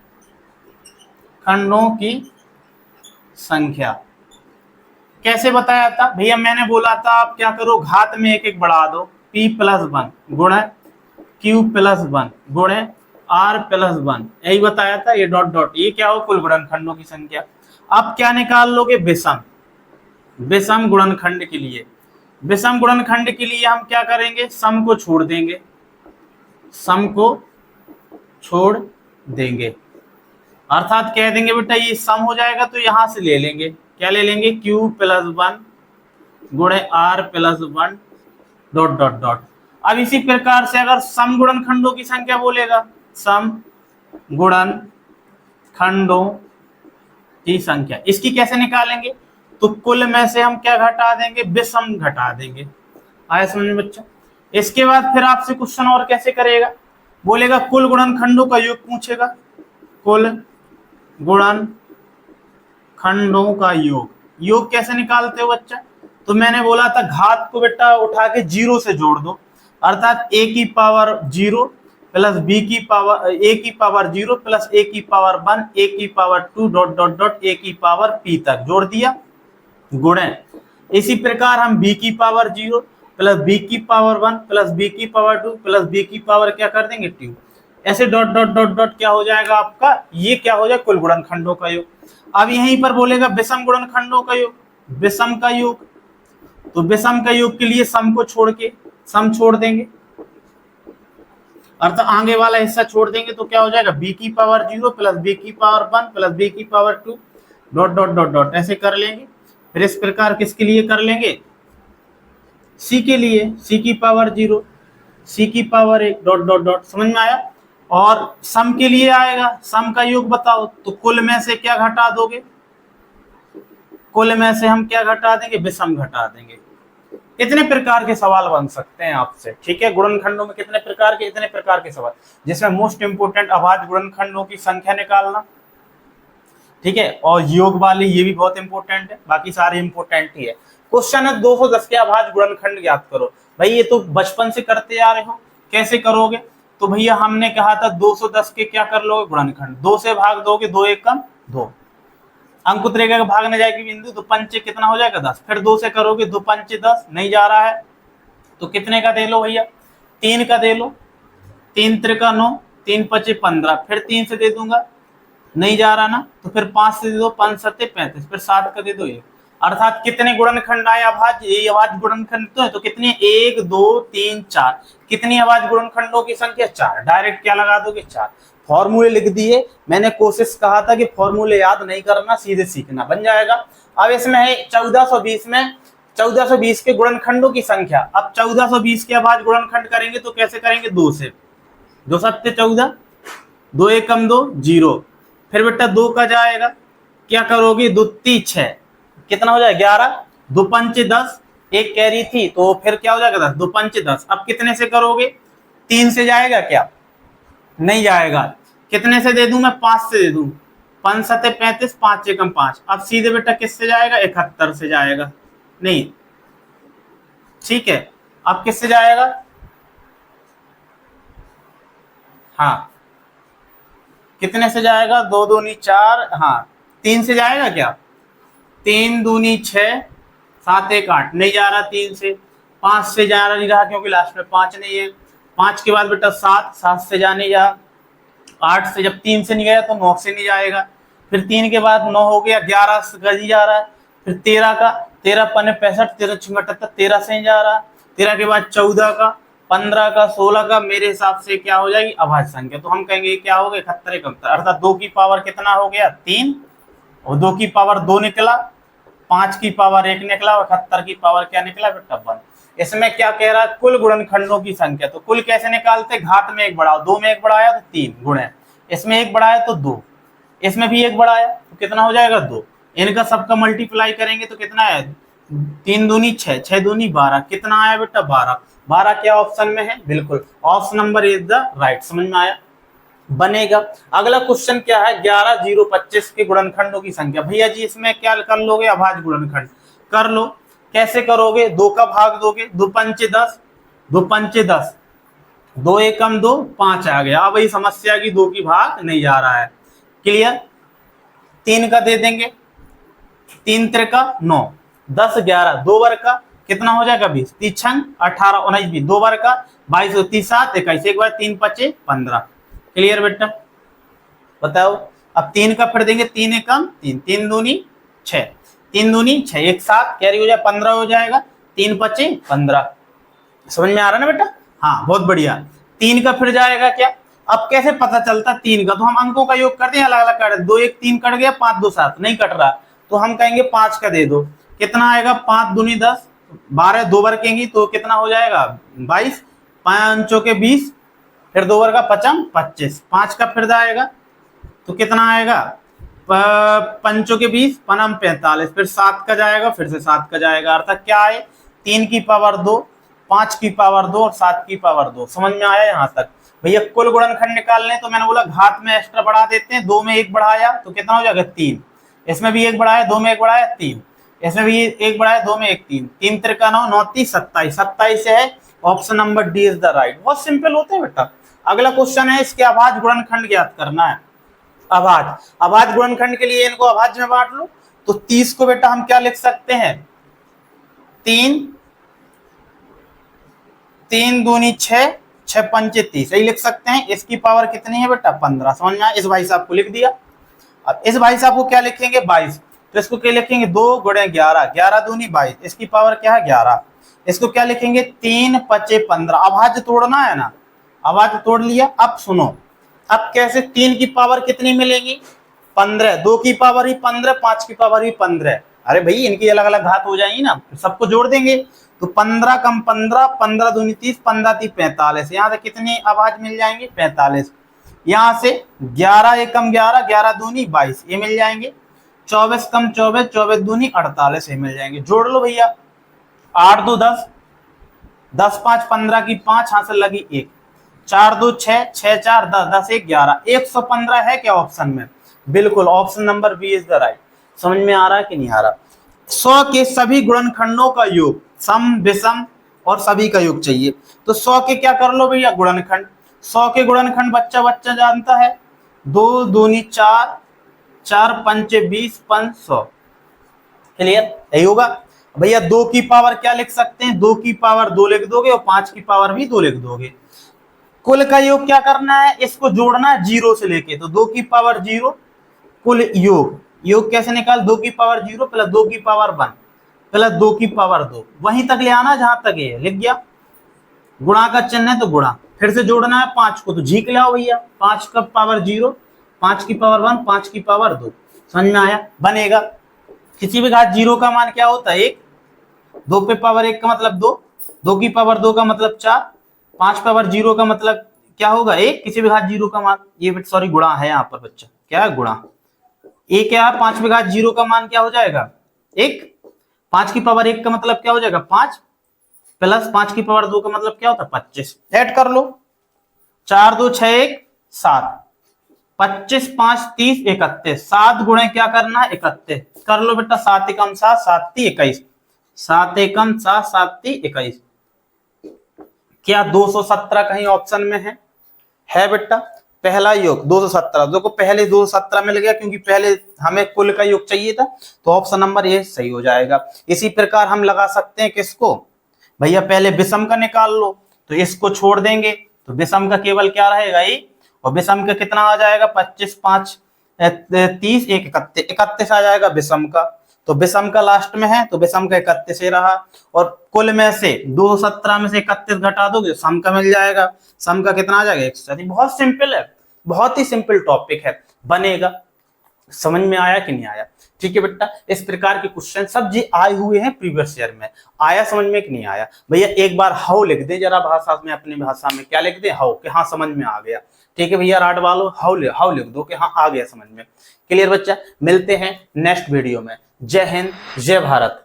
की संख्या कैसे बताया था भैया, मैंने बोला था आप क्या करो, घात में एक एक बढ़ा दो, p प्लस 1 गुणे q प्लस 1 गुणे r प्लस 1, यही बताया था। ये डॉट डॉट, ये क्या हो, कुल गुणनखंडों की संख्या। अब क्या निकाल लोगे, विषम, विषम गुणनखंड के लिए। विषम गुणनखंड के लिए हम क्या करेंगे, सम को छोड़ देंगे, सम को छोड़ देंगे, अर्थात कह देंगे बेटा ये सम हो जाएगा तो यहां से ले लेंगे, क्या ले लेंगे, q प्लस 1 गुणे r plus 1 dot dot dot. अब इसी प्रकार से अगर सम गुणनखंडों की संख्या बोलेगा, सम गुणनखंडों की संख्या, इसकी कैसे निकालेंगे, तो कुल में से हम क्या घटा देंगे, विषम घटा देंगे। आया समझ में बच्चा। इसके बाद फिर आपसे क्वेश्चन और कैसे करेगा, बोलेगा कुल गुणनखंडों का योग पूछेगा, कुल गुणनखंडों का योग। योग कैसे निकालते हो बच्चा, तो मैंने बोला था घात को बेटा उठा के 0 से जोड़ दो, अर्थात a की पावर 0 प्लस b की पावर a की पावर 0 प्लस a की पावर 1 a की power 2 dot dot dot a की पावर p तक जोड़ दिया, गुणे इसी प्रकार हम b की पावर 0 प्लस b की पावर 1 प्लस b की पावर 2 प्लस b की पावर क्या कर देंगे 2, ऐसे डॉट डॉट डॉट डॉट क्या हो जाएगा आपका, ये क्या हो जाएगा, कुल गुणनखंडों का योग। अब यहीं पर बोलेगा विषम गुणनखंडों का योग, विषम का योग। तो विषम का योग के लिए सम को छोड़ के सम छोड़ देंगे, अर्थात आगे वाला हिस्सा छोड़ देंगे तो क्या हो जाएगा, b की पावर 0 प्लस b की पावर 1 प्लस b की power 2 dot dot dot dot, ऐसे कर लेंगे। फिर इस प्रकार किसके लिए कर लेंगे, c के लिए, c की पावर 0 c की पावर 1 डॉट डॉट डॉट, समझ में आया। और सम के लिए आएगा, सम का योग बताओ, तो कुल में से क्या घटा दोगे, कुल में से हम क्या घटा देंगे, विषम घटा देंगे। इतने प्रकार के सवाल बन सकते हैं आपसे। ठीक है, गुणनखंडों में कितने प्रकार के, इतने प्रकार के सवाल, जिसमें मोस्ट इंपोर्टेंट अभाज्य गुणनखंडों की संख्या निकालना। ठीक है, और योग वाले ये भी बहुत इंपॉर्टेंट है, बाकी सारे इंपॉर्टेंट ही है। क्वेश्चन है 210 के अभाज्य गुणनखंड ज्ञात करो। भाई ये तो बचपन से करते आ रहे हो, कैसे करोगे, तो भैया हमने कहा था 210 के क्या कर लोगे, गुणनखंड 2 से भाग दोगे, 2 एकम 2, अंक उत्तरेगा भागने जाएगी बिंदु, तो पंचे कितना हो जाएगा 10, फिर 2 से करोगे, 2 पंचे 10, नहीं जा रहा है तो कितने का दे लो भैया, 3 का दे लो, 3 त्रिका 9, 3 पचे 15, फिर 3 से दे दूंगा, नहीं जा रहा ना, तो फिर 5 से दे दो, 5 सत्ते 35, फिर 7 का दे दो 1, अर्थात कितने गुणनखंड आए अभाज्य, ये अभाज्य गुणनखंड तो है, तो कितने 1 2 3 4, कितनी अभाज्य गुणनखंडों की संख्या 4, डायरेक्ट क्या लगा दोगे 4। फॉर्मूले लिख दिए, मैंने कोशिश कहा था कि फॉर्मूले याद नहीं करना, सीधे सीखना, बन जाएगा। अब इसमें है 1420 में 1420 के गुणनखंडों की संख्या। अब 1420 के अभाज्य गुणनखंड करेंगे तो कैसे करेंगे, 2 से, 2 सत्ते 14, 2 एकम 2 0, फिर बेटा 2 का जाएगा, क्या करोगे 2 3 6, कितना हो जाएगा 11, 2 पंचे 10, एक कैरी थी तो फिर क्या हो जाएगा 10, 2 पंचे 10। अब कितने से करोगे, 3 से जाएगा क्या, नहीं जाएगा, कितने से दे दूं मैं, 5 से दे दूं, 5 सत्ते 35, 5 एकम 5। अब सीधे बेटा किससे जाएगा, 71 से जाएगा, नहीं ठीक है, अब किससे जाएगा, हाँ कितने से जाएगा, 2 दूनी 4, हाँ 3 से जाएगा क्या, 3 दूनी 6, 7 1 8, नहीं जा रहा 3 से, 5 से जा रहा नहीं रहा क्योंकि लास्ट में 5 नहीं है, 5 के बाद बेटा 7, 7 से जाने जा, 8 से जब 3 से नहीं गया तो 9 से नहीं जाएगा, फिर 3 के बाद 9 हो गया, 11 से गजी जा रहा है, फिर 13 का, 13 पन्ने 65, 13 छिंग 78, 13 से नहीं जा रहा, 13 के बाद 14 का, 15 का, 16 का, मेरे हिसाब से क्या हो जाएगी अभाज्य संख्या, तो हम कहेंगे क्या हो गया 71 71, अर्थात 2 की पावर कितना हो गया 3, और 2 की पावर 2 निकला, 5 की पावर 1 निकला, और 71 की पावर क्या निकला बेटा 1। इसमें क्या कह रहा है, कुल गुणनखंडों की संख्या, तो कुल कैसे निकालते, घात में 1 बढ़ाओ, 2 में 1 बढ़ाया तो 3 गुणे, इसमें 1 बढ़ाया तो 2, इसमें भी 1 बढ़ाया तो कितना हो जाएगा 2, इनका सबका मल्टीप्लाई करेंगे तो कितना है, 3 दूनी 6, 6 दूनी 12, कितना आया बेटा 12, 12 क्या ऑप्शन में है, बिल्कुल option number is the right, समझ में आया, बनेगा। अगला क्वेश्चन क्या है, 11 0 25 के गुणनखंडों की संख्या। भैया जी इसमें क्या कर लोगे, अभाज्य गुणनखंड कर लो, कैसे करोगे, 2 का भाग दोगे, 2 पंचे 10, 2 पंचे 10, 2 एकम 2, 5 आ गया। अब वही समस्या की 2 की भाग नहीं जा रहा है, क्लियर। 3 का दे देंगे, 3 त्रिका 9, 10 11, 2 बार का कितना हो जाएगा 20, 3 छंग 18 19 20, 2 बार का 22 30 7 21, एक बार 3 पचे 15, क्लियर बेटा, बताओ। अब 3 का फिर देंगे, 3 एकम 3, 3 दूनी 6, 3 दूनी 6, 1 7 कैरी हो जाए 15 हो जाएगा, 3 पचे 15, समझ में आ रहा है ना बेटा, हाँ बहुत बढ़िया। 3 का फिर जाएगा क्या, अब कैसे पता चलता 3 का, तो हम अंकों का योग करते हैं, अलग अलग कर, 2 1 3 कट गया, 5 2 7 नहीं कट रहा, तो हम कहेंगे 5 का दे दो, कितना आएगा 5 दूनी 10, 12 2 बार कहेंगे तो कितना हो जाएगा 22, 5 के 20, फिर 2 बार का 5 25, 5 का फिर जाएगा तो कितना आएगा 5 के 20, 5 45, फिर 7 का जाएगा, फिर से 7 का जाएगा, अर्थात क्या है 3 की पावर 2, 5 की पावर 2 और 7 की पावर 2, समझ में आया यहाँ तक। भैया कुल गुणनखंड निकालने तो मैंने बोला घात में एक्स्ट्रा बढ़ा देते हैं, 2 में 1 बढ़ाया तो कितना हो जाएगा 3, इसमें भी 1 बढ़ाया, 2 में 1 बढ़ाया 3, इसमें भी 1 बढ़ाया, 2 में 1 3, 3 त्रिका 9 9 30 27, 27 से है option number D is the right. बहुत सिंपल होते हैं बेटा। अगला क्वेश्चन है, इसके अभाज्य गुणनखंड ज्ञात करना है। अभाज्य गुणनखंड के लिए इनको अभाज्य में बांट लो, तो 30 को बेटा हम क्या लिख सकते हैं, 3 दूनी 6, 6 पंचे 30, यही लिख सकते हैं। इसकी पावर कितनी है बेटा 15, समझ में आया, इस भाई साहब को लिख दिया। अब इस भाई साहब को क्या लिखेंगे 22, तो इसको क्या लिखेंगे 2 गुणे 11, 11 दूनी 22, इसकी पावर क्या है 11, इसको क्या लिखेंगे 3 पचे 15। अभाज्य तोड़ना है ना, अभाज्य तोड़ लिया। अब सुनो, अब कैसे, 3 की पावर कितनी मिलेगी 15, 2 की पावर ही 15, 5 की पावर ही 15, अरे भाई इनकी अलग अलग घात हो जाएगी ना, सबको जोड़ देंगे तो 15 कम 15, 15 दूनी 30, 15 30 45, यहाँ से कितनी अभाज्य मिल जाएंगे 45, यहाँ से 11 एकम 11, 11 दूनी 22 ये मिल जाएंगे, 24 कम 24, 24 दूनी 48 ये मिल जाएंगे। जोड़ लो भैया, 8 2 10, 10 5 15 की 5, यहाँ से लगी 1, 4 2 6, 6 4 10, 10 1 11, 115 है क्या ऑप्शन में, बिल्कुल option number B is the right. समझ में आ रहा है कि नहीं आ रहा। 100 के सभी गुणनखंडों का योग, सम विषम और सभी का योग चाहिए, तो 100 के क्या कर लो भैया गुणनखंड, 100 के गुणनखंड बच्चा बच्चा जानता है, 2 दूनी 4, 4 पंचे 20, 500, क्लियर, यही होगा भैया। 2 की पावर क्या लिख सकते हैं, 2 की पावर 2 लिख दोगे और 5 की पावर भी 2 लिख दोगे। कुल का योग क्या करना है, इसको जोड़ना है 0 से लेके, तो 2 की पावर 0 कुल योग, योग कैसे निकाल, 2 की पावर 0 प्लस 2 की पावर 1 प्लस 2 की पावर 2, वहीं तक ले आना जहां तक ये लिख गया। गुणा का चिन्ह है तो गुणा, फिर से जोड़ना है 5 को तो झीक लाओ भैया, 5 का पावर 0, 5 की पावर 1, 5 की पावर 2, समझ में आया। बनेगा किसी भी घात 0 का मान क्या होता है 1, 2 पे पावर 1 का मतलब 2, 2 की पावर 2 का मतलब 4, 5 पावर 0 का मतलब क्या होगा 1, किसी भी घात 0 का मान, ये सॉरी गुणा है यहाँ पर बच्चा, क्या है गुणा, एक क्या है 5 पे घात 0 का मान क्या हो जाएगा 1, 5 की पावर 1 का मतलब क्या हो जाएगा 5, प्लस 5 की पावर 2 का मतलब क्या होता है 25, ऐड कर लो, 4 2 6 1 7, 25 5 30 31, 7 गुणे क्या करना है 31, कर लो बेटा, 7 एकम 7 7 ती 21, 7 एकम 7 7 ती 21, क्या 217 कहीं ऑप्शन में है बेटा, पहला योग 217, देखो पहले 217 मिल गया क्योंकि पहले हमें कुल का योग चाहिए था, तो ऑप्शन नंबर ए सही हो जाएगा। इसी प्रकार हम लगा सकते हैं किसको भैया, पहले विषम का निकाल लो, तो इसको छोड़ देंगे तो विषम का केवल क्या रहेगा ये, और विषम का कितना आ जाएगा 25 5 30 1 31, 31 आ जाएगा विषम का, तो विषम का लास्ट में है तो विषम का 31 ही रहा, और कुल में से 217 में से 31 घटा दोगे तो सम का मिल जाएगा, सम का कितना आ जाएगा 130। बहुत सिंपल है, बहुत ही सिंपल टॉपिक है, बनेगा। समझ में आया कि नहीं आया, ठीक है बेटा। इस प्रकार के क्वेश्चन सब जी आए हुए हैं प्रीवियस ईयर में, आया समझ में कि नहीं आया भैया, एक बार हाउ लिख दे जरा भाषा में, अपनी भाषा में क्या लिख दे हाउ, कि हाँ समझ में आ गया, ठीक है भैया। राड वालों हाउ लिख दो कि हाँ आ गया समझ में। क्लियर बच्चा, मिलते हैं नेक्स्ट वीडियो में। जय हिंद जय भारत।